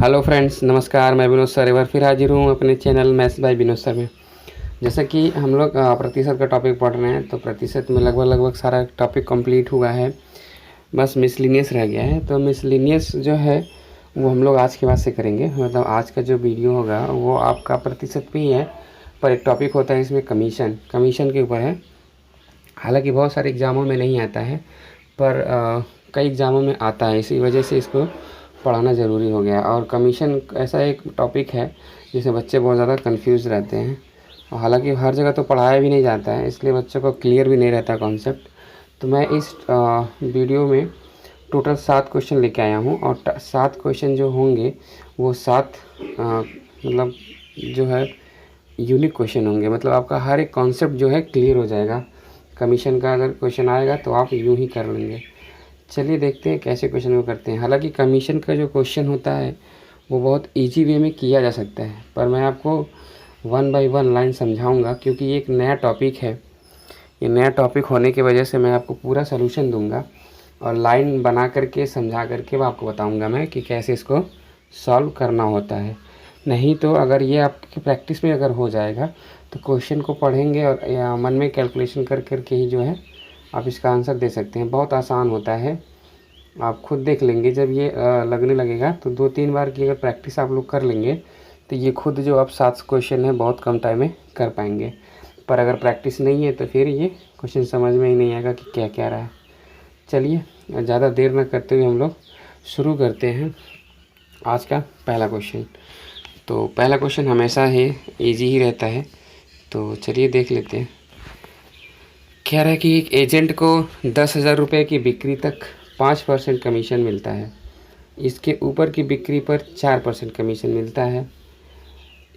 Hello friends, नमस्कार। मैं Vinod sir एक बार फिर हाजिर हूँ अपने channel maths by Vinod sir में। जैसा कि हम लोग प्रतिशत का टॉपिक पढ़ रहे हैं, तो प्रतिशत में लगभग सारा टॉपिक कंप्लीट हुआ है, बस मिसलिनियस रह गया है। तो मिसलिनियस जो है वो हम लोग आज के बाद से करेंगे। मतलब आज का जो वीडियो होगा वो आपका प्रतिशत पे ही है, पर एक टॉपिक होता है इसमें कमीशन के ऊपर है। हालांकि बहुत सारे एग्ज़ामों में नहीं आता है, पर कई एग्ज़ामों में आता है, इसी वजह से इसको पढ़ाना ज़रूरी हो गया। और कमीशन ऐसा एक टॉपिक है जिसमें बच्चे बहुत ज़्यादा कंफ्यूज रहते हैं, और हालांकि हर जगह तो पढ़ाया भी नहीं जाता है, इसलिए बच्चों को क्लियर भी नहीं रहता कॉन्सेप्ट। तो मैं इस वीडियो में टोटल 7 क्वेश्चन लेके आया हूँ, और 7 क्वेश्चन जो होंगे वो 7 मतलब जो है यूनिक क्वेश्चन होंगे। मतलब आपका हर एक कॉन्सेप्ट जो है क्लियर हो जाएगा। कमीशन का अगर क्वेश्चन आएगा तो आप यूँ ही कर लेंगे। चलिए देखते हैं कैसे क्वेश्चन वो करते हैं। हालांकि कमीशन का जो क्वेश्चन होता है वो बहुत इजी वे में किया जा सकता है, पर मैं आपको 1 बाय 1 लाइन समझाऊंगा, क्योंकि ये एक नया टॉपिक है। ये नया टॉपिक होने की वजह से मैं आपको पूरा सलूशन दूंगा और लाइन बना करके समझा करके आपको बताऊंगा मैं कि कैसे इसको सॉल्व करना होता है। नहीं तो अगर ये आपकी प्रैक्टिस में अगर हो जाएगा तो क्वेश्चन को पढ़ेंगे और या मन में कैलकुलेशन कर करके ही जो है आप इसका आंसर दे सकते हैं। बहुत आसान होता है, आप खुद देख लेंगे। जब ये लगने लगेगा तो 2-3 बार की अगर प्रैक्टिस आप लोग कर लेंगे तो ये खुद जो आप 7 क्वेश्चन है बहुत कम टाइम में कर पाएंगे। पर अगर प्रैक्टिस नहीं है तो फिर ये क्वेश्चन समझ में ही नहीं आएगा कि क्या क्या रहा है। चलिए ज़्यादा देर न करते हुए हम लोग शुरू करते हैं आज का पहला क्वेश्चन। तो पहला क्वेश्चन हमेशा ही ईजी ही रहता है, तो चलिए देख लेते हैं। कह रहा है कि एक एजेंट को 10,000 रुपये की बिक्री तक 5% कमीशन मिलता है। इसके ऊपर की बिक्री पर 4% कमीशन मिलता है।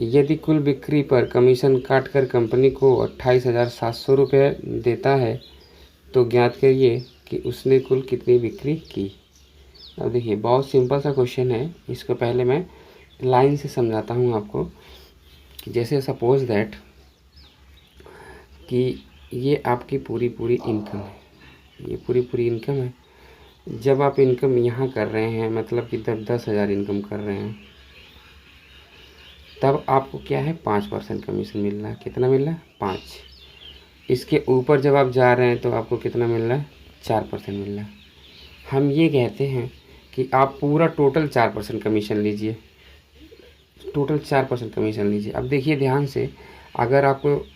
यदि कुल बिक्री पर कमीशन काटकर कंपनी को 28,700 रुपये देता है तो ज्ञात करिए कि उसने कुल कितनी बिक्री की। अब देखिए बहुत सिंपल सा क्वेश्चन है। इसको पहले मैं लाइन से समझाता हूँ आपको कि जैसे सपोज दैट कि ये आपकी पूरी इनकम है, ये पूरी इनकम है। जब आप इनकम यहाँ कर रहे हैं, मतलब कि तब 10,000 इनकम कर रहे हैं, तब आपको क्या है 5% कमीशन मिल रहा है। कितना मिल रहा है? 5। इसके ऊपर जब आप जा रहे हैं तो आपको कितना मिल रहा है? 4% मिल रहा है। हम ये कहते हैं कि आप पूरा टोटल 4% कमीशन लीजिए, टोटल 4% कमीशन लीजिए। अब देखिए ध्यान से, अगर आपको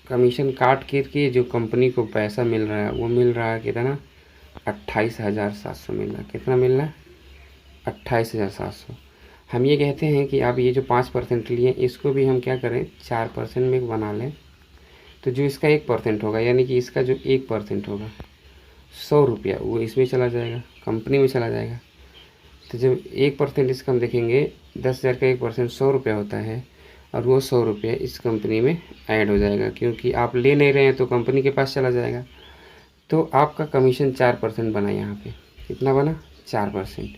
कमीशन काट के जो कंपनी को पैसा मिल रहा है वो मिल रहा है कितना? 28,700 मिल रहा है। कितना मिल रहा है? 28,700। हम ये कहते हैं कि आप ये जो 5% लिए इसको भी हम क्या करें 4% में बना लें, तो जो इसका 1% होगा, यानी कि इसका जो 1% होगा 100 रुपया, वो इसमें चला जाएगा, कंपनी में चला जाएगा। तो जब 1% इसका हम देखेंगे, 10,000 का 1% 100 रुपया होता है, और वो 100 रुपये इस कंपनी में ऐड हो जाएगा, क्योंकि आप ले नहीं रहे हैं तो कंपनी के पास चला जाएगा। तो आपका कमीशन 4% बना। यहाँ पे कितना बना? 4%।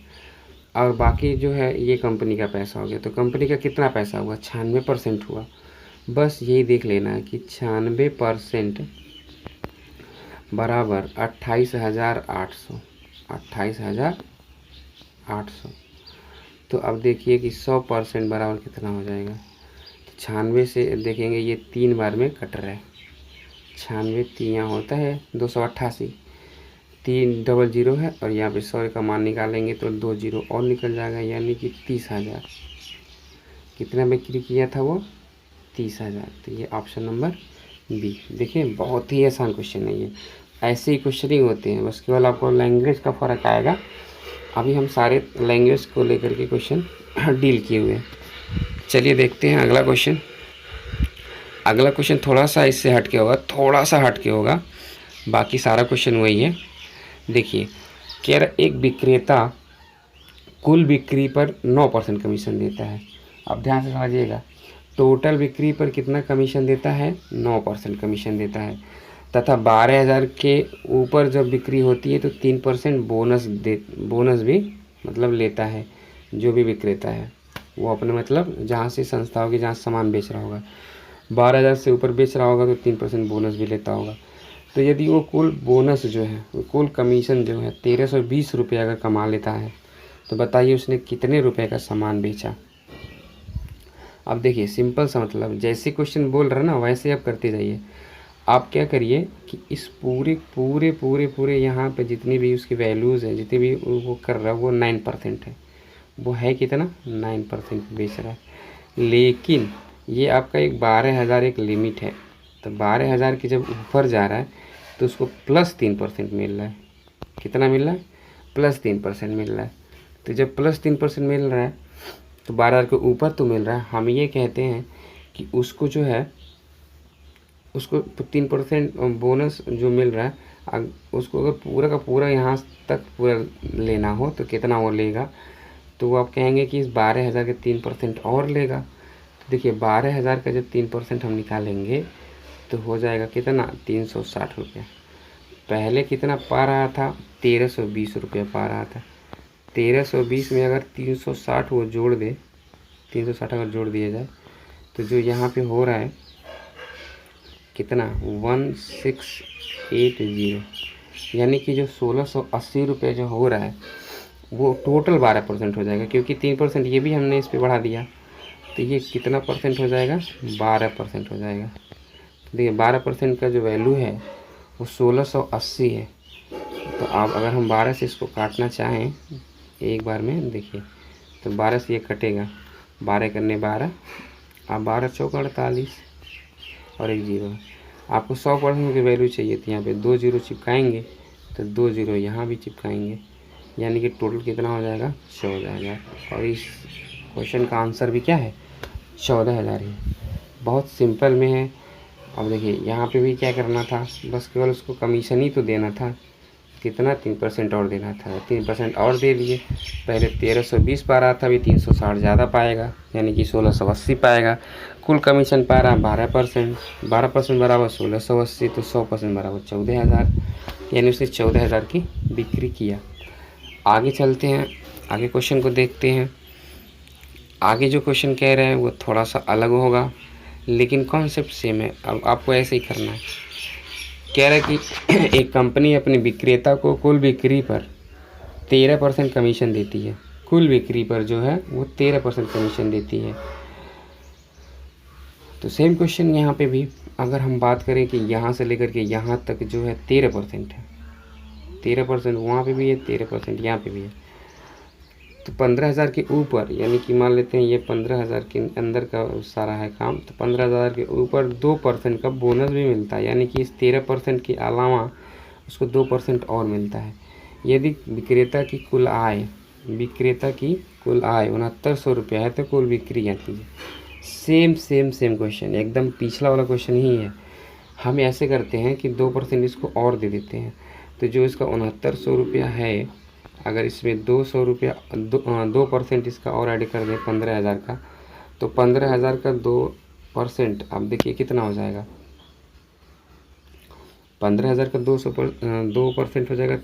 और बाकी जो है ये कंपनी का पैसा हो गया। तो कंपनी का कितना पैसा हुआ? 96% हुआ। बस यही देख लेना है कि 96% बराबर 28,800। 28,800। तो अब देखिए कि 100% बराबर कितना हो जाएगा। 96 से देखेंगे ये 3 बार में कट रहा है। 96 3 होता है 288, 3 डबल 0 है, और यहाँ पे 100 का मान निकालेंगे तो 2 0 और निकल जाएगा, यानी कि 30,000। कितना बिक्री किया था वो? 30,000। तो ये ऑप्शन नंबर बी। देखिए बहुत ही आसान क्वेश्चन है ये। ऐसे ही क्वेश्चन ही होते हैं, बस केवल आपको लैंग्वेज का फ़र्क आएगा। अभी हम सारे लैंग्वेज को लेकर के क्वेश्चन डील किए हुए हैं। चलिए देखते हैं अगला क्वेश्चन। अगला क्वेश्चन थोड़ा सा इससे हट के होगा, बाकी सारा क्वेश्चन वही है। देखिए कह रहा एक विक्रेता कुल बिक्री पर 9% कमीशन देता है। अब ध्यान से समझिएगा, टोटल बिक्री पर कितना कमीशन देता है? 9% कमीशन देता है, तथा 12,000 के ऊपर जब बिक्री होती है तो 3% बोनस भी मतलब लेता है। जो भी विक्रेता है वो अपने मतलब जहाँ से संस्था होगी, जहाँ सामान बेच रहा होगा, 12,000 से ऊपर बेच रहा होगा तो 3% बोनस भी लेता होगा। तो यदि वो कुल बोनस जो है, कुल कमीशन जो है 1,320 रुपये अगर कमा लेता है, तो बताइए उसने कितने रुपए का सामान बेचा। अब देखिए सिंपल सा मतलब, जैसे क्वेश्चन बोल रहा है ना वैसे आप करते जाइए। आप क्या करिए कि इस पूरे पूरे पूरे पूरे यहाँ पे जितनी भी उसकी वैल्यूज़ हैं, जितनी भी वो कर रहा है वो 9% है। वो है कितना, 9% बेच रहा है। लेकिन ये आपका एक 12,000 एक लिमिट है, तो 12,000 के जब ऊपर जा रहा है तो उसको +3% मिल रहा है। कितना मिल रहा है, +3% मिल रहा है। तो जब +3% मिल रहा है तो 12,000 के ऊपर तो मिल रहा है, हम ये कहते हैं कि उसको जो है उसको 3% बोनस जो मिल रहा है, उसको अगर पूरा का पूरा यहाँ तक पूरा लेना हो तो कितना वो लेगा, तो वो आप कहेंगे कि इस 12,000 के 3% और लेगा। तो देखिए 12,000 का जब 3% हम निकालेंगे तो हो जाएगा कितना, 360 रुपये। पहले कितना पा रहा था, 1320 रुपये पा रहा था। 1320 में अगर 360 वो जोड़ दे, 360 अगर जोड़ दिया जाए तो जो यहाँ पे हो रहा है कितना, 1680, यानी कि जो 1680 रुपये जो हो रहा है वो टोटल 12% हो जाएगा, क्योंकि 3% ये भी हमने इस पर बढ़ा दिया, तो ये कितना परसेंट हो जाएगा, 12% हो जाएगा। तो देखिए 12% का जो वैल्यू है वो 1680 है। तो आप अगर हम 12 से इसको काटना चाहें एक बार में, देखिए तो 12 से ये कटेगा, 12 करने 12, आप 12 चौका 48 और एक जीरो। आपको 100% की वैल्यू चाहिए थी, यहाँ पे 2 जीरो चिपकाएंगे तो 2 जीरो यहाँ भी चिपकाएंगे, यानी कि टोटल कितना हो जाएगा, 14,000। और इस क्वेश्चन का आंसर भी क्या है, 14,000 ही। बहुत सिंपल में है। अब देखिए यहाँ पे भी क्या करना था, बस केवल उसको कमीशन ही तो देना था, कितना, 3% और देना था, 3% और दे दिए। पहले 1320 पा रहा था, अभी 360 ज़्यादा पाएगा, यानी कि 1680 पाएगा। कुल कमीशन पा रहा 12%, 12% बराबर 1680, तो 100% बराबर 14,000, यानी उसने 14,000 की बिक्री किया। आगे चलते हैं, आगे क्वेश्चन को देखते हैं। आगे जो क्वेश्चन कह रहे हैं वो थोड़ा सा अलग होगा, लेकिन कॉन्सेप्ट सेम है। अब आपको ऐसे ही करना है। कह रहा है कि एक कंपनी अपने विक्रेता को कुल बिक्री पर 13% कमीशन देती है। कुल बिक्री पर जो है वो 13% कमीशन देती है। तो सेम क्वेश्चन यहाँ पे भी अगर हम बात करें कि यहाँ से लेकर के यहाँ तक जो है 13% है, 13% वहाँ पे भी है, 13% यहाँ पे भी है। तो 15,000 के ऊपर, यानी कि मान लेते हैं ये 15,000 के अंदर का सारा है काम, तो 15,000 के ऊपर 2% का बोनस भी मिलता है, यानी कि इस 13% के अलावा उसको 2% और मिलता है। यदि विक्रेता की कुल आय 6900 रुपया है तो कुल बिक्री यहाँ कीजिए। सेम क्वेश्चन, एकदम पिछला वाला क्वेश्चन ही है। हम ऐसे करते हैं कि 2% इसको और दे देते हैं, तो जो इसका 6900 रुपया है, अगर इसमें 200 रुपया 2% इसका और ऐड कर दें 15,000 का, तो 15,000 का 2%, अब देखिए कितना हो जाएगा, 15,000 का 2% हो जाएगा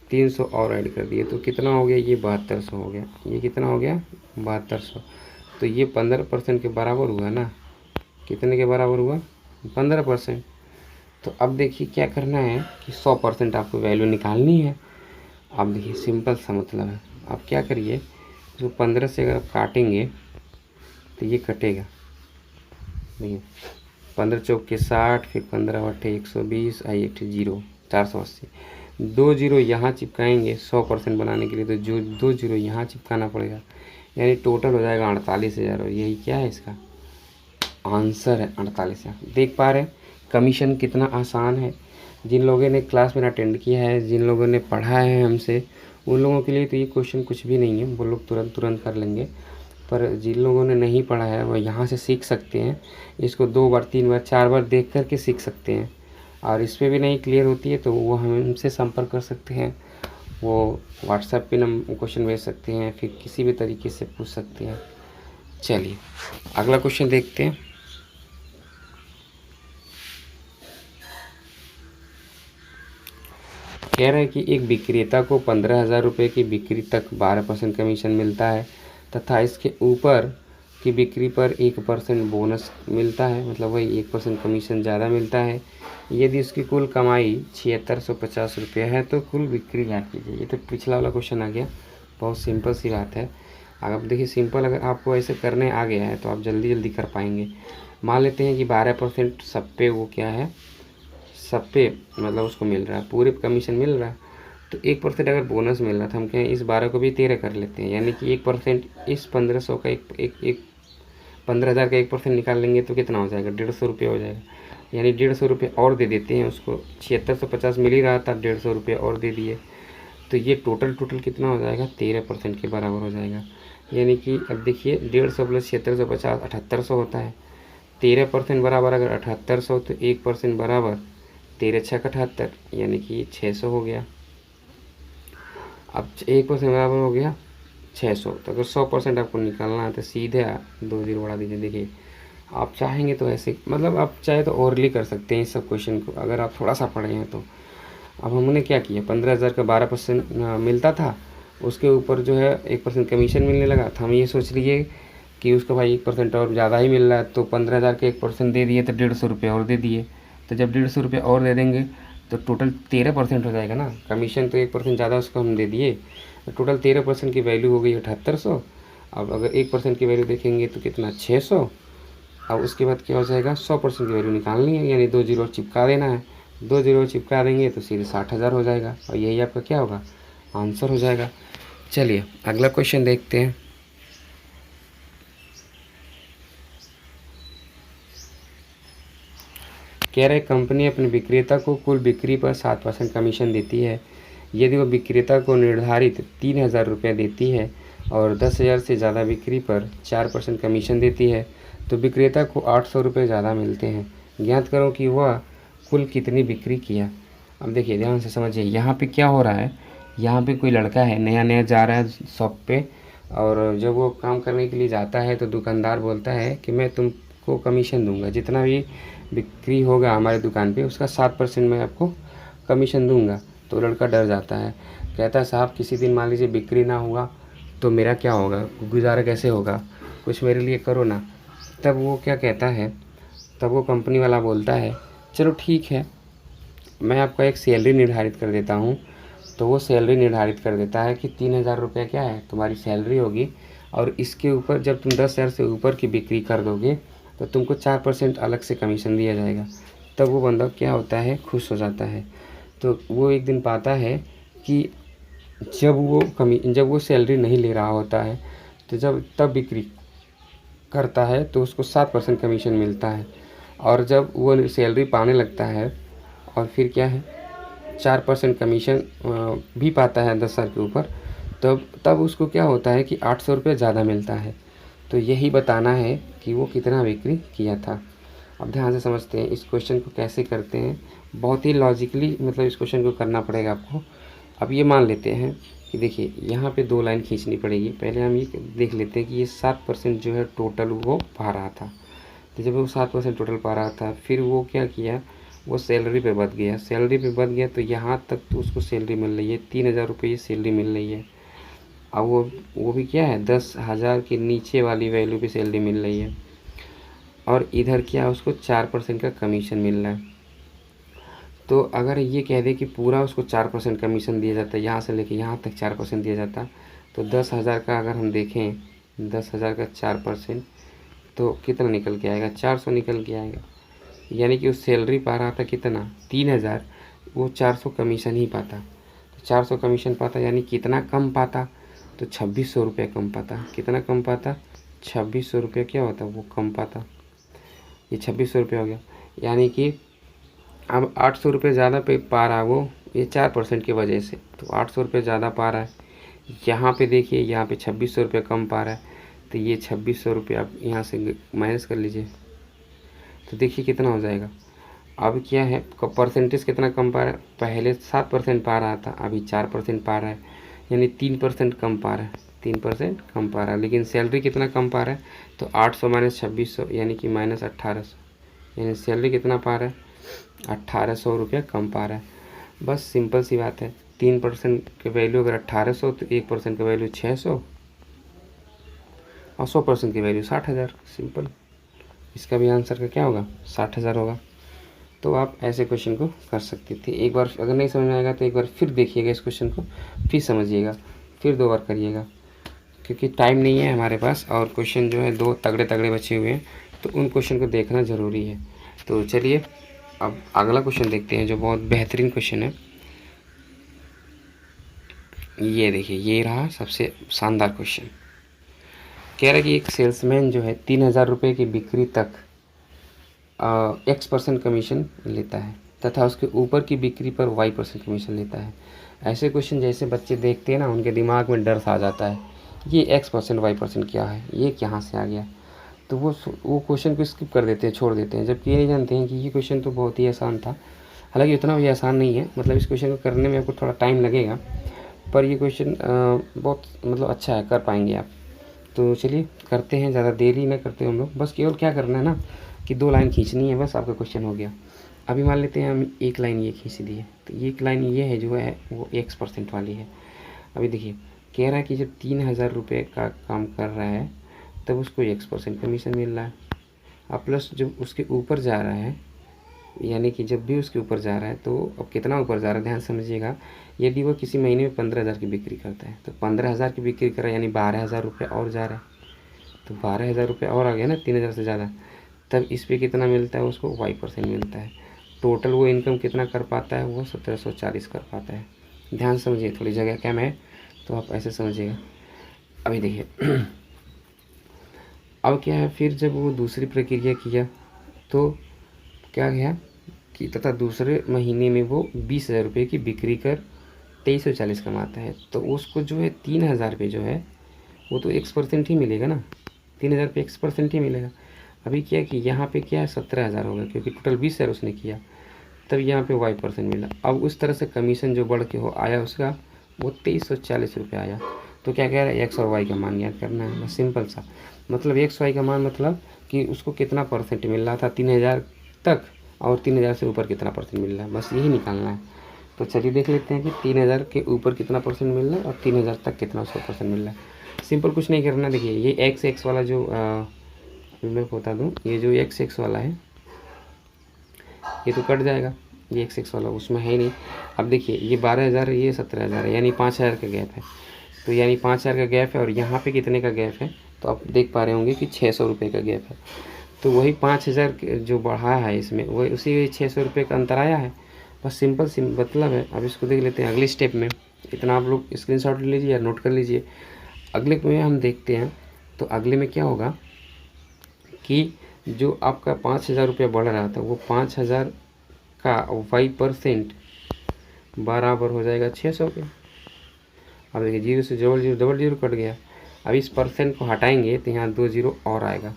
300 और ऐड कर दिए तो कितना हो गया, ये 7200 हो गया। ये कितना हो गया, 7200। तो ये 15% के बराबर हुआ ना, कितने के बराबर हुआ, 15%। तो अब देखिए क्या करना है कि 100% आपको वैल्यू निकालनी है। अब देखिए सिंपल सा मतलब है, आप क्या करिए, जो 15 से अगर आप काटेंगे तो ये कटेगा, देखिए 15 चौक के 60, फिर 15 अट्ठे 120, आई एक जीरो 480, 2 जीरो यहाँ चिपकाएंगे 100% बनाने के लिए, तो जो 2 जीरो यहाँ चिपकाना पड़ेगा, यानी टोटल हो जाएगा 48,000। और यही क्या है, इसका आंसर है 48,000। देख पा रहे हैं कमीशन कितना आसान है। जिन लोगों ने क्लास में अटेंड किया है, जिन लोगों ने पढ़ा है हमसे, उन लोगों के लिए तो ये क्वेश्चन कुछ भी नहीं है, वो लोग तुरंत कर लेंगे। पर जिन लोगों ने नहीं पढ़ा है वो यहाँ से सीख सकते हैं, इसको 2 बार 3 बार 4 बार देख कर के सीख सकते हैं। और इस पर भी नहीं क्लियर होती है तो वो हमसे संपर्क कर सकते हैं, वो व्हाट्सएप पे क्वेश्चन भेज सकते हैं, फिर किसी भी तरीके से पूछ सकते हैं। चलिए अगला क्वेश्चन देखते हैं। कह रहा है कि एक विक्रेता को 15,000 रुपये की बिक्री तक 12% कमीशन मिलता है तथा इसके ऊपर की बिक्री पर 1% बोनस मिलता है, मतलब वही 1% कमीशन ज़्यादा मिलता है। यदि उसकी कुल कमाई 7650 रुपये है तो कुल बिक्री ज्ञात कीजिए। ये तो पिछला वाला क्वेश्चन आ गया, बहुत सिंपल सी बात है। अगर देखिए सिंपल अगर आपको ऐसे करने आ गया है तो आप जल्दी जल्दी कर पाएंगे। मान लेते हैं कि 12% सब पे वो क्या है, सब पे मतलब उसको मिल रहा है, पूरे कमीशन मिल रहा है। तो 1% अगर बोनस मिल रहा था, हम कहें इस 12 को भी 13 कर लेते हैं, यानी कि 1% इस 1500 का एक 15,000 का 1% निकाल लेंगे तो कितना हो जाएगा, 150 रुपये हो जाएगा। यानी 150 रुपये और दे देते हैं उसको, 7650 मिल ही रहा था, 150 रुपये और दे दिए, तो ये टोटल कितना हो जाएगा, 13% के बराबर हो जाएगा। यानी कि अब देखिए 150 प्लस 7650 7800 होता है। 13% बराबर अगर 7800 तो 1% बराबर 13 छः 78, यानी कि 600 हो गया। अब 1% बराबर हो गया 600। तो अगर 100% आपको निकालना है तो सीधे 2 0 बढ़ा दीजिए। देखिए आप चाहेंगे तो ऐसे, मतलब आप चाहे तो ओरली कर सकते हैं इस सब क्वेश्चन को, अगर आप थोड़ा सा पढ़े हैं तो। अब हमने क्या किया, 15,000 का 12% मिलता था, उसके ऊपर जो है 1% कमीशन मिलने लगा था। हम ये सोच लिए कि उसको भाई 1% और ज़्यादा ही मिल रहा है, तो 15,000 के 1% दे दिए तो 150 रुपये और दे दिए। तो जब 150 रुपये और दे देंगे तो टोटल 13% हो जाएगा ना। कमीशन तो 1% ज़्यादा उसको हम दे दिए, तो टोटल 13% की वैल्यू हो गई 7800। अब अगर 1% की वैल्यू देखेंगे तो कितना, 600। अब उसके बाद क्या हो जाएगा, 100% की वैल्यू निकालनी है, यानी 2 0 चिपका देना है। 2 0 चिपका देंगे तो सीधे 60,000 हो जाएगा, और यही आपका क्या होगा, आंसर हो जाएगा। चलिए अगला क्वेश्चन देखते हैं। कह रहे कंपनी अपने विक्रेता को कुल बिक्री पर 7% कमीशन देती है। यदि वह विक्रेता को निर्धारित 3,000 रुपये देती है और 10,000 से ज़्यादा बिक्री पर 4% कमीशन देती है तो विक्रेता को 800 रुपये ज़्यादा मिलते हैं। ज्ञात करो कि वह कुल कितनी बिक्री किया। अब देखिए ध्यान से समझिए, यहाँ पे क्या हो रहा है, यहाँ पे कोई लड़का है, नया नया जा रहा है शॉप पे, और जब वो काम करने के लिए जाता है तो दुकानदार बोलता है कि मैं तुमको कमीशन दूंगा, जितना भी बिक्री होगा हमारे दुकान पे उसका 7% मैं आपको कमीशन दूंगा। तो लड़का डर जाता है, कहता है साहब किसी दिन मान लीजिए बिक्री ना हुआ तो मेरा क्या होगा, गुजारा कैसे होगा, कुछ मेरे लिए करो ना। तब वो क्या कहता है, तब वो कंपनी वाला बोलता है चलो ठीक है, मैं आपका एक सैलरी निर्धारित कर देता हूँ। तो वो सैलरी निर्धारित कर देता है कि 3,000 रुपये क्या है तुम्हारी सैलरी होगी, और इसके ऊपर जब तुम 10,000 से ऊपर की बिक्री कर दोगे तो तुमको 4% अलग से कमीशन दिया जाएगा। तब वो बंदा क्या होता है, खुश हो जाता है। तो वो एक दिन पाता है कि जब वो सैलरी नहीं ले रहा होता है, तो तब बिक्री करता है तो उसको 7% कमीशन मिलता है। और जब वो सैलरी पाने लगता है और फिर क्या है 4% कमीशन भी पाता है 10,000 के ऊपर, तब उसको क्या होता है कि 800 रुपये ज़्यादा मिलता है। तो यही बताना है कि वो कितना बिक्री किया था। अब ध्यान से समझते हैं इस क्वेश्चन को कैसे करते हैं, बहुत ही लॉजिकली मतलब इस क्वेश्चन को करना पड़ेगा आपको। अब ये मान लेते हैं कि देखिए यहाँ पे 2 लाइन खींचनी पड़ेगी। पहले हम ये देख लेते हैं कि ये 7% जो है टोटल वो पा रहा था। तो जब वो 7% टोटल पा रहा था, फिर वो क्या किया, वो सैलरी पे बच गया। सैलरी पे बच गया तो यहाँ तक तो उसको सैलरी मिल रही है, 3,000 रुपये सैलरी मिल रही है। अब वो भी क्या है, 10,000 के नीचे वाली वैल्यू पे सैलरी मिल रही है, और इधर क्या उसको 4% का कमीशन मिल रहा है। तो अगर ये कह दे कि पूरा उसको 4% कमीशन दिया जाता है, यहाँ से लेके यहाँ तक 4% दिया जाता, तो 10,000 का अगर हम देखें, 10,000 का 4% तो कितना निकल के आएगा, 400 निकल के आएगा। यानी कि वो सैलरी पा रहा था कितना, 3,000, वो 400 कमीशन ही पाता। तो 400 कमीशन पाता यानी कितना कम पाता, तो 2,600 रुपये कम पाता। कितना कम पाता, 2,600 रुपये क्या होता, वो कम पाता। ये 2,600 रुपये हो गया। यानी कि अब 800 रुपये ज़्यादा पे पा रहा वो, ये 4% की वजह से, तो 800 रुपये ज़्यादा पा रहा है। यहाँ पे देखिए, यहाँ पे 2,600 रुपये कम पा रहा है, तो ये 2,600 रुपये आप यहाँ से माइनस कर लीजिए, तो देखिए कितना हो जाएगा। अब क्या है, परसेंटेज कितना कम पा रहा है, पहले 7% पा रहा था, अभी 4% पा रहा है, यानी 3% कम पा रहा है, 3% कम पा रहा है। लेकिन सैलरी कितना कम पा रहा है, तो 800 माइनस 2,600 यानी कि माइनस 1,800, यानी सैलरी कितना पा रहा है, 1,800 रुपये कम पा रहा है। बस सिंपल सी बात है, 3% की वैल्यू अगर 1,800 तो 1% की वैल्यू 600 और 100% की वैल्यू 60,000। सिंपल, इसका भी आंसर का क्या होगा, 60,000 होगा। तो आप ऐसे क्वेश्चन को कर सकते थे। एक बार अगर नहीं समझ में आएगा तो एक बार फिर देखिएगा इस क्वेश्चन को, फिर समझिएगा, फिर 2 बार करिएगा, क्योंकि टाइम नहीं है हमारे पास और क्वेश्चन जो है 2 तगड़े तगड़े बचे हुए हैं, तो उन क्वेश्चन को देखना ज़रूरी है। तो चलिए अब अगला क्वेश्चन देखते हैं जो बहुत बेहतरीन क्वेश्चन है। ये देखिए, ये रहा सबसे शानदार क्वेश्चन। कह रहा है कि एक सेल्समैन जो है 3000 रुपये की बिक्री तक X% कमीशन लेता है तथा उसके ऊपर की बिक्री पर Y% कमीशन लेता है। ऐसे क्वेश्चन जैसे बच्चे देखते हैं ना, उनके दिमाग में डर सा आ जाता है, ये X% Y% क्या है, ये कहाँ से आ गया, तो वो क्वेश्चन को स्किप कर देते हैं, छोड़ देते हैं, जबकि ये नहीं जानते हैं कि ये क्वेश्चन तो बहुत ही आसान था। हालांकि उतना भी आसान नहीं है, मतलब इस क्वेश्चन को करने में आपको थोड़ा टाइम लगेगा, पर ये क्वेश्चन बहुत मतलब अच्छा है, कर पाएंगे आप। तो चलिए करते हैं, ज़्यादा देरी ना करते हम लोग, बस केवल क्या करना है ना कि 2 लाइन खींचनी है, बस आपका क्वेश्चन हो गया। अभी मान लेते हैं हम एक लाइन ये खींच दी है, तो एक लाइन ये है जो है वो X% वाली है। अभी देखिए, कह रहा है कि जब 3000 रुपये का काम कर रहा है तब उसको X% कमीशन मिल रहा है। अब प्लस जब उसके ऊपर जा रहा है, यानी कि जब भी उसके ऊपर जा रहा है, तो अब कितना ऊपर जा रहा है ध्यान समझिएगा। यदि वो किसी महीने में 15,000 की बिक्री करता है, तो 15,000 की बिक्री कर रहा है, यानी 12,000 रुपये और जा रहा है, तो 12,000 रुपये और आ गया ना 3,000 से ज़्यादा। तब इस पे कितना मिलता है उसको, Y% मिलता है। टोटल वो इनकम कितना कर पाता है, वो 1740 कर पाता है। ध्यान समझिए, थोड़ी जगह कम है तो आप ऐसे समझिएगा। अभी देखिए अब क्या है, फिर जब वो दूसरी प्रक्रिया किया तो क्या गया कि तथा दूसरे महीने में वो 20,000 रुपये की बिक्री कर 2340 कमाता है, तो उसको जो है 3,000 पे जो है वो तो X% ही मिलेगा ना, 3,000 पे X% ही मिलेगा। अभी क्या कि यहाँ पे क्या है 17,000 होगा, क्योंकि टोटल 20,000 उसने किया, तब यहाँ पे Y% मिला। अब उस तरह से कमीशन जो बढ़ के हो आया उसका, वो 2340 रुपये आया। तो क्या कह रहा है, X और Y का मान ज्ञात करना है, बस सिंपल सा। मतलब X Y का मान मतलब कि उसको कितना % मिल रहा था 3,000 तक, और 3,000 से ऊपर कितना % मिल रहा है, बस यही निकालना है। तो चलिए देख लेते हैं कि 3,000 के ऊपर कितना % मिल रहा है और 3,000 तक कितना उसको % मिल रहा है। सिंपल कुछ नहीं करना। देखिए ये X वाला जो मैं बता दूँ, ये जो X वाला है ये तो कट जाएगा, ये X वाला उसमें है ही नहीं। अब देखिए ये 12,000 ये 17,000 है, यानी 5,000 का गैप है। तो यानी 5,000 का गैप है, और यहाँ पे कितने का गैप है, तो आप देख पा रहे होंगे कि 600 रुपये का गैप है। तो वही 5,000 जो बढ़ा है इसमें, वही उसी 600 रुपये का अंतर आया है, बस सिंपल मतलब है। अब इसको देख लेते हैं अगले स्टेप में। इतना आप लोग स्क्रीनशॉट ले लीजिए या नोट कर लीजिए। अगले में हम देखते हैं, तो अगले में क्या होगा कि जो आपका 5,000 रुपया बढ़ रहा था, वो 5,000 का Y% बराबर हो जाएगा 600 के। अब देखिए 0 से डबल जीरो कट गया। अब इस % को हटाएंगे तो यहाँ 2 जीरो और आएगा।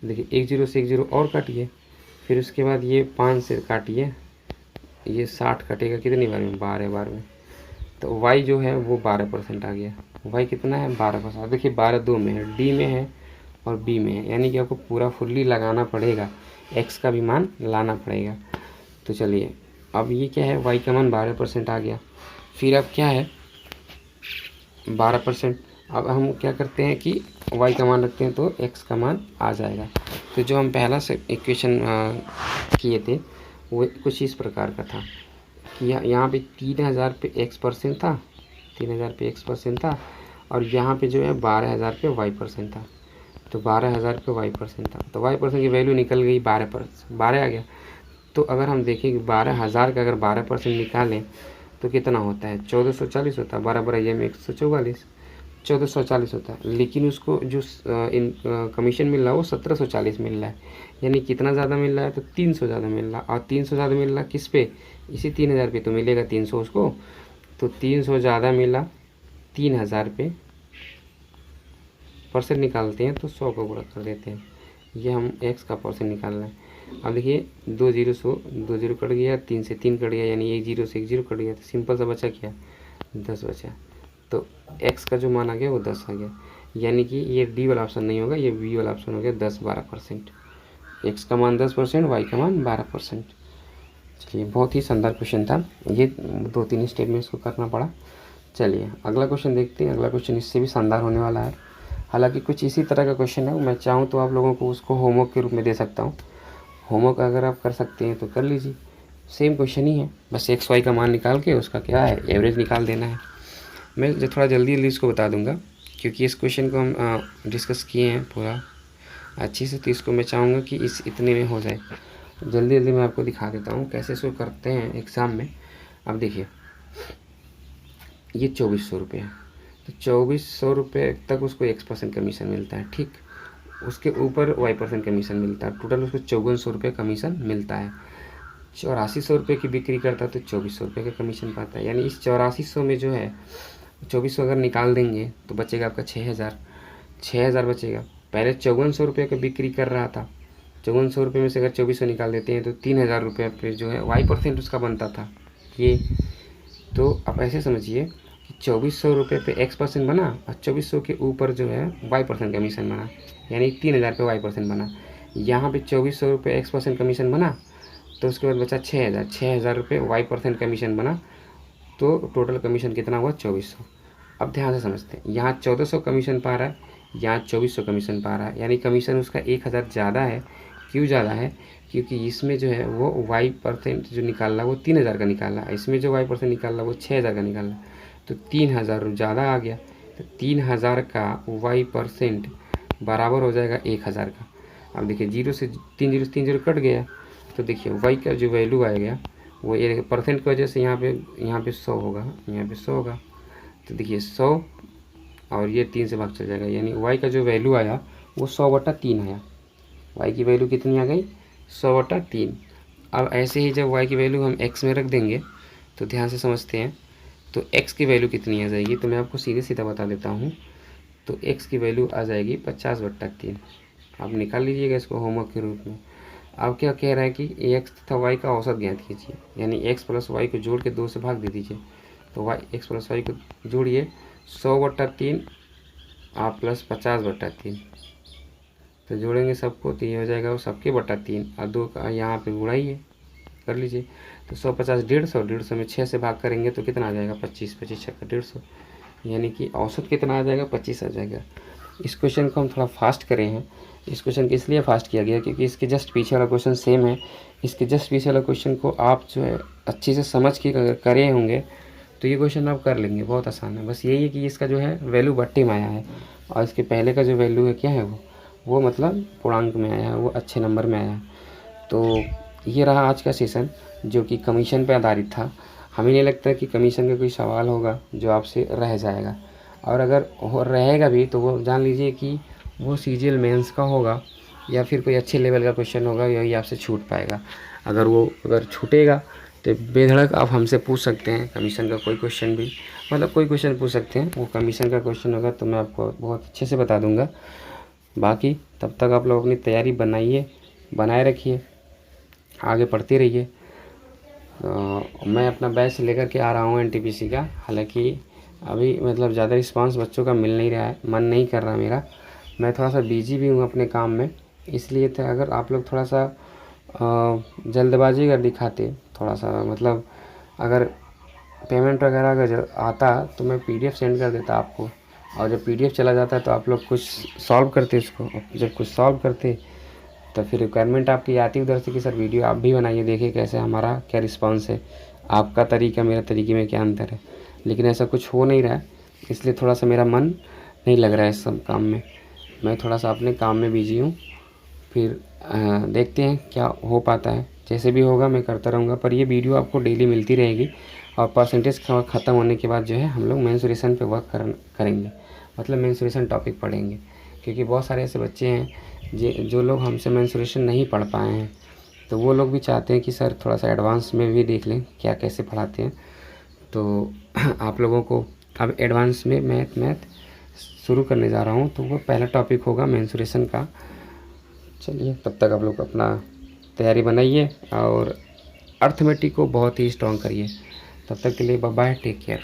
देखिए 1 जीरो से 1 जीरो और काटिए, फिर उसके बाद ये 5 से काटिए, ये 60 कटेगा कितनी बार में, 12 बार में। तो Y जो है वो 12% आ गया। Y कितना है, 12%। देखिए 12 2 में है, D में है और B में है, यानी कि आपको पूरा फुल्ली लगाना पड़ेगा, X का भी मान लाना पड़ेगा। तो चलिए अब ये क्या है, Y का मान 12% आ गया। फिर अब क्या है 12%। अब हम क्या करते हैं कि Y का मान रखते हैं तो X का मान आ जाएगा। तो जो हम पहला से इक्वेशन किए थे वो कुछ इस प्रकार का था कि यहाँ पे 3,000 पे X% था, 3,000 पे X% था, और यहाँ पे जो है 12,000 पे Y% था। तो 12,000 पे Y% था, तो Y% की वैल्यू निकल गई 12 आ गया। तो अगर हम देखें कि 12,000 का अगर 12% निकालें तो कितना होता है, 1440 होता है। 12 बराबर में 144, 1440 होता है। लेकिन उसको जो कमीशन मिल रहा है वो 1740 मिल रहा है, यानी कितना ज़्यादा मिल रहा है, तो 300 ज़्यादा मिल रहा है। और 300 ज़्यादा मिल रहा किस पे, इसी 3,000 पे, तो मिलेगा 300 उसको। तो 300 ज़्यादा मिला 3,000 पे, % निकालते हैं तो 100 को गुणा कर देते हैं। ये हम X का % निकाल रहे हैं। अब देखिए 2 जीरो कट गया, 3 से 3 कट गया, यानी 1 जीरो से 1 जीरो कट गया, तो सिंपल सा बचा क्या, 10 बचा। तो X का जो मान आ गया वो 10 आ गया, यानी कि ये D वाला ऑप्शन नहीं होगा, ये B वाला ऑप्शन हो गया 10-12%। X का मान 10%, Y का मान 12%। चलिए बहुत ही शानदार क्वेश्चन था ये, 2-3 स्टेप में इसको करना पड़ा। चलिए अगला क्वेश्चन देखते हैं। अगला क्वेश्चन इससे भी शानदार होने वाला है। हालांकि कुछ इसी तरह का क्वेश्चन है, मैं चाहूँ तो आप लोगों को उसको होमवर्क के रूप में दे सकता हूँ। होमवर्क अगर आप कर सकते हैं तो कर लीजिए, सेम क्वेश्चन ही है, बस X Y का मान निकाल के उसका क्या है एवरेज निकाल देना है। मैं जो थोड़ा जल्दी जल्दी इसको बता दूंगा, क्योंकि इस क्वेश्चन को हम डिस्कस किए हैं पूरा अच्छे से, तो इसको मैं चाहूँगा कि इस इतने में हो जाए। जल्दी जल्दी मैं आपको दिखा देता हूँ कैसे इसको करते हैं एग्ज़ाम में। अब देखिए ये 2400 रुपये है, तो 2400 रुपये तक उसको X% कमीशन मिलता है, ठीक। उसके ऊपर Y% कमीशन मिलता है, टोटल उसको 5400 रुपये कमीशन मिलता है। 8400 रुपये की बिक्री करता है तो 2400 रुपये का कमीशन पाता है। यानी इस 8400 में जो है 2400 अगर निकाल देंगे तो बचेगा आपका 6000 बचेगा। पहले 5400 रुपये का बिक्री कर रहा था, 5400 रुपये में से अगर 2400 निकाल देते हैं तो 3000 रुपये पे जो है Y% उसका बनता था ये। तो आप ऐसे समझिए कि 2400 रुपये पे X% बना और 2400 के ऊपर जो है Y% कमीशन बना, यानी 3000 पे Y% बना। यहाँ पे 2400 रुपये X% कमीशन बना, तो उसके बाद बचा 6000 रुपये Y% कमीशन बना, तो टोटल कमीशन कितना हुआ 2400। अब ध्यान से समझते हैं, यहाँ 1400 कमीशन पा रहा है, यहाँ 2400 कमीशन पा रहा है, यानी कमीशन उसका 1000 ज़्यादा है। क्यों ज़्यादा है? क्योंकि इसमें जो है वो Y% जो निकाल रहा है वो 3000 का निकाल रहा है, इसमें जो Y% निकाल रहा है वो 6000 का निकाल रहा है, तो 3000 ज़्यादा आ गया। तो 3000 का Y% बराबर हो जाएगा 1000 का। अब देखिए 0 से 3 0 कट गया, तो देखिए Y का जो वैल्यू आएगा वो ये परसेंट की वजह से यहाँ पे 100 होगा, यहाँ पे 100 होगा। तो देखिए 100 और ये 3 से भाग चल जाएगा, यानी Y का जो वैल्यू आया वो 100/3 आया। Y की वैल्यू कितनी आ गई? 100/3। अब ऐसे ही जब Y की वैल्यू हम X में रख देंगे तो ध्यान से समझते हैं, तो X की वैल्यू कितनी आ जाएगी, तो मैं आपको सीधे सीधा बता देता हूँ। तो X की वैल्यू आ जाएगी 50/3। आप निकाल लीजिएगा इसको होमवर्क के रूप में। अब क्या कह रहा है कि X तथा Y का औसत ज्ञात कीजिए, यानी X + Y को जोड़ के 2 से भाग दे दीजिए। तो X + Y को जोड़िए 100/3 आप प्लस 50/3, तो जोड़ेंगे सबको तो ये हो जाएगा वो सबके बटा 3 और 2 का यहाँ पे गुणाइए कर लीजिए। तो 150 150 में 6 से भाग करेंगे तो कितना आ जाएगा 25 25 छक्का 150, यानी कि औसत कितना आ जाएगा 25 आ जाएगा। इस क्वेश्चन को हम थोड़ा फास्ट करे हैं। इस क्वेश्चन को इसलिए फास्ट किया गया क्योंकि इसके जस्ट पीछे वाला क्वेश्चन सेम है। इसके जस्ट पीछे वाला क्वेश्चन को आप जो है अच्छे से समझ के अगर करे होंगे तो ये क्वेश्चन आप कर लेंगे, बहुत आसान है। बस यही है कि इसका जो है वैल्यू बट्टे में आया है और इसके पहले का जो वैल्यू है क्या है वो मतलब पूर्णांक में आया है, वो अच्छे नंबर में आया है। तो ये रहा आज का सेशन जो कि कमीशन पर आधारित था। हमें नहीं लगता कि कमीशन का कोई सवाल होगा जो आपसे रह जाएगा, और अगर रहेगा भी तो वो जान लीजिए कि वो CGL मेंस का होगा या फिर कोई अच्छे लेवल का क्वेश्चन होगा, यही आपसे छूट पाएगा। अगर छूटेगा तो बेधड़क आप हमसे पूछ सकते हैं कमीशन का कोई क्वेश्चन भी, मतलब कोई क्वेश्चन पूछ सकते हैं। वो कमीशन का क्वेश्चन होगा तो मैं आपको बहुत अच्छे से बता दूंगा। बाकी तब तक आप लोग अपनी तैयारी बनाए रखिए, आगे पढ़ते रहिए। मैं अपना बैच लेकर के आ रहा हूँ NTPC का। हालांकि अभी मतलब ज़्यादा रिस्पांस बच्चों का मिल नहीं रहा है, मन नहीं कर रहा मेरा, मैं थोड़ा सा बिजी भी हूँ अपने काम में, इसलिए तो अगर आप लोग थोड़ा सा जल्दबाजी कर दिखाते, थोड़ा सा मतलब अगर पेमेंट वगैरह अगर आता तो मैं PDF सेंड कर देता आपको, और जब PDF चला जाता है तो आप लोग कुछ सॉल्व करते इसको। जब कुछ सॉल्व करते तो फिर रिक्वायरमेंट आपकी आती उधर से कि सर वीडियो आप भी बनाइए, देखिए कैसे हमारा क्या रिस्पांस है, आपका तरीका मेरा तरीके में क्या अंतर है। लेकिन ऐसा कुछ हो नहीं रहा है, इसलिए थोड़ा सा मेरा मन नहीं लग रहा है इस सब काम में। मैं थोड़ा सा अपने काम में बिजी हूँ, फिर देखते हैं क्या हो पाता है। जैसे भी होगा मैं करता रहूँगा, पर ये वीडियो आपको डेली मिलती रहेगी। और परसेंटेज ख़त्म होने के बाद जो है हम लोग मेंसुरेशन पे वर्क करेंगे, मतलब मेंसुरेशन टॉपिक पढ़ेंगे। क्योंकि बहुत सारे ऐसे बच्चे हैं जो लोग हमसे मेंसुरेशन नहीं पढ़ पाए हैं, तो वो लोग भी चाहते हैं कि सर थोड़ा सा एडवांस में भी देख लें क्या कैसे पढ़ाते हैं। तो आप लोगों को अब एडवांस में मैथ शुरू करने जा रहा हूँ, तो वो पहला टॉपिक होगा मेंसुरेशन का। चलिए तब तक आप लोग अपना तैयारी बनाइए और अर्थमेटिक को बहुत ही स्ट्रॉन्ग करिए। तब तक के लिए बाय बाय, टेक केयर।